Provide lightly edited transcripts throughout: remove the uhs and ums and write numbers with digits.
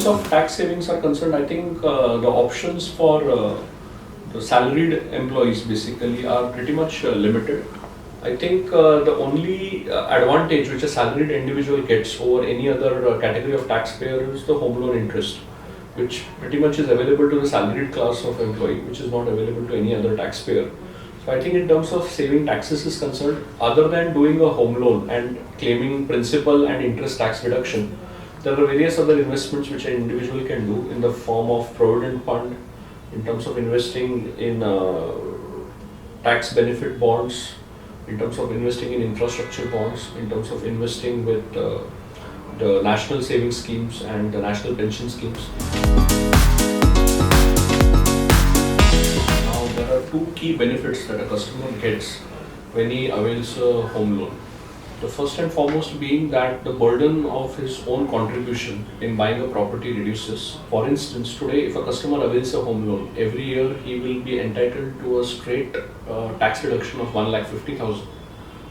of tax savings are concerned, I think the options for the salaried employees basically are pretty much limited. I think the only advantage which a salaried individual gets over any other category of taxpayer is the home loan interest, which pretty much is available to the salaried class of employee, which is not available to any other taxpayer. So I think in terms of saving taxes is concerned, other than doing a home loan and claiming principal and interest tax deduction, there are various other investments which an individual can do in the form of provident fund, in terms of investing in tax benefit bonds, in terms of investing in infrastructure bonds, in terms of investing with the national savings schemes and the national pension schemes. Now there are two key benefits that a customer gets when he avails a home loan. The first and foremost being that the burden of his own contribution in buying a property reduces. For instance, today if a customer avails a home loan, every year he will be entitled to a straight tax deduction of 1,50,000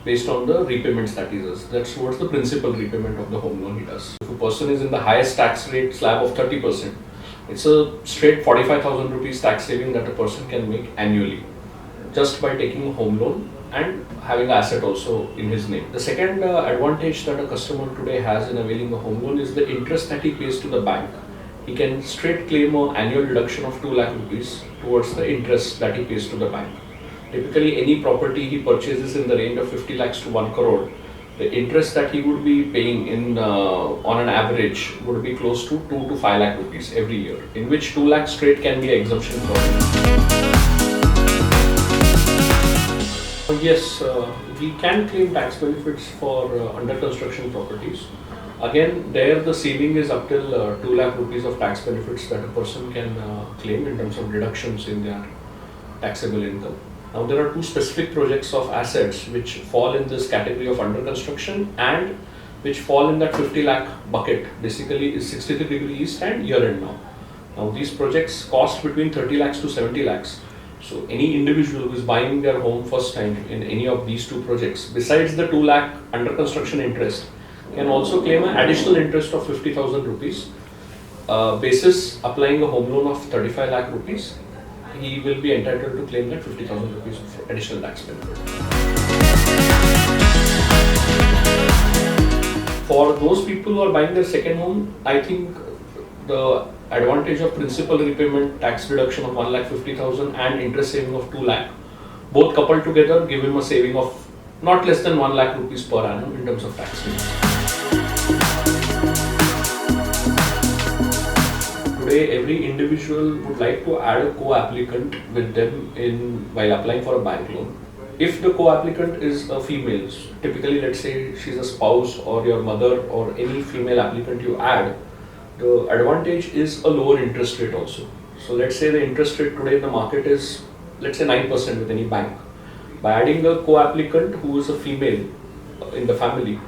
based on the repayments that he does. That's towards the principal repayment of the home loan he does. If a person is in the highest tax rate slab of 30%, it's a straight 45,000 rupees tax saving that a person can make annually just by taking a home loan and having an asset also in his name. The second advantage that a customer today has in availing a home loan is the interest that he pays to the bank. He can straight claim an annual deduction of 2 lakh rupees towards the interest that he pays to the bank. Typically, any property he purchases in the range of 50 lakhs to 1 crore, the interest that he would be paying in on an average would be close to 2 to 5 lakh rupees every year, in which 2 lakh straight can be an exemption for him. Yes, we can claim tax benefits for under construction properties. Again, there the saving is up till 2 lakh rupees of tax benefits that a person can claim in terms of deductions in their taxable income. Now there are two specific projects of assets which fall in this category of under construction and which fall in that 50 lakh bucket. Basically is 63° East and Year End now. Now these projects cost between 30 lakhs to 70 lakhs. So any individual who is buying their home first time in any of these two projects, besides the 2 lakh under construction interest, can also claim an additional interest of 50,000 rupees. Basis applying a home loan of 35 lakh rupees, he will be entitled to claim that 50,000 rupees of additional tax benefit. For those people who are buying their second home, I think the advantage of principal repayment tax deduction of 1,50,000 and interest saving of 2 lakh, both coupled together give him a saving of not less than 1 lakh rupees per annum in terms of tax savings. Today, every individual would like to add a co-applicant with them while applying for a bank loan. If the co-applicant is a female, typically let's say she's a spouse or your mother or any female applicant you add, the advantage is a lower interest rate also. So let's say the interest rate today in the market is, let's say 9% with any bank. By adding a co-applicant who is a female in the family,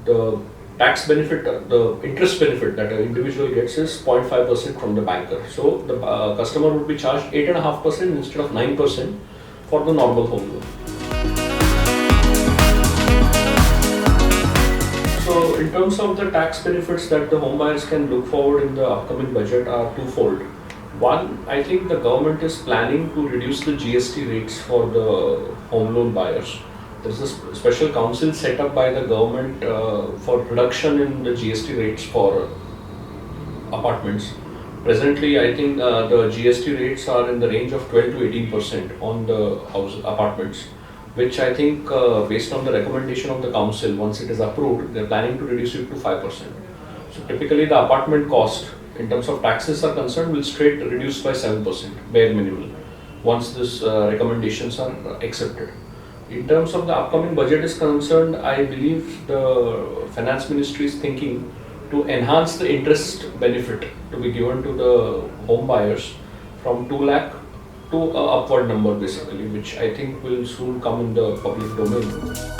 the tax benefit, the interest benefit that an individual gets is 0.5% from the banker. So the customer would be charged 8.5% instead of 9% for the normal home loan. So in terms of the tax benefits that the home buyers can look forward in the upcoming budget are twofold. One, I think the government is planning to reduce the GST rates for the home loan buyers. There is a special council set up by the government for reduction in the GST rates for apartments. Presently, I think the GST rates are in the range of 12 to 18% on the apartments, which I think based on the recommendation of the council, once it is approved, they are planning to reduce it to 5%. So typically the apartment cost in terms of taxes are concerned will straight reduce by 7%, bare minimum, once these recommendations are accepted. In terms of the upcoming budget is concerned, I believe the finance ministry is thinking to enhance the interest benefit to be given to the home buyers from 2 lakh to an upward number basically, which I think will soon come in the public domain.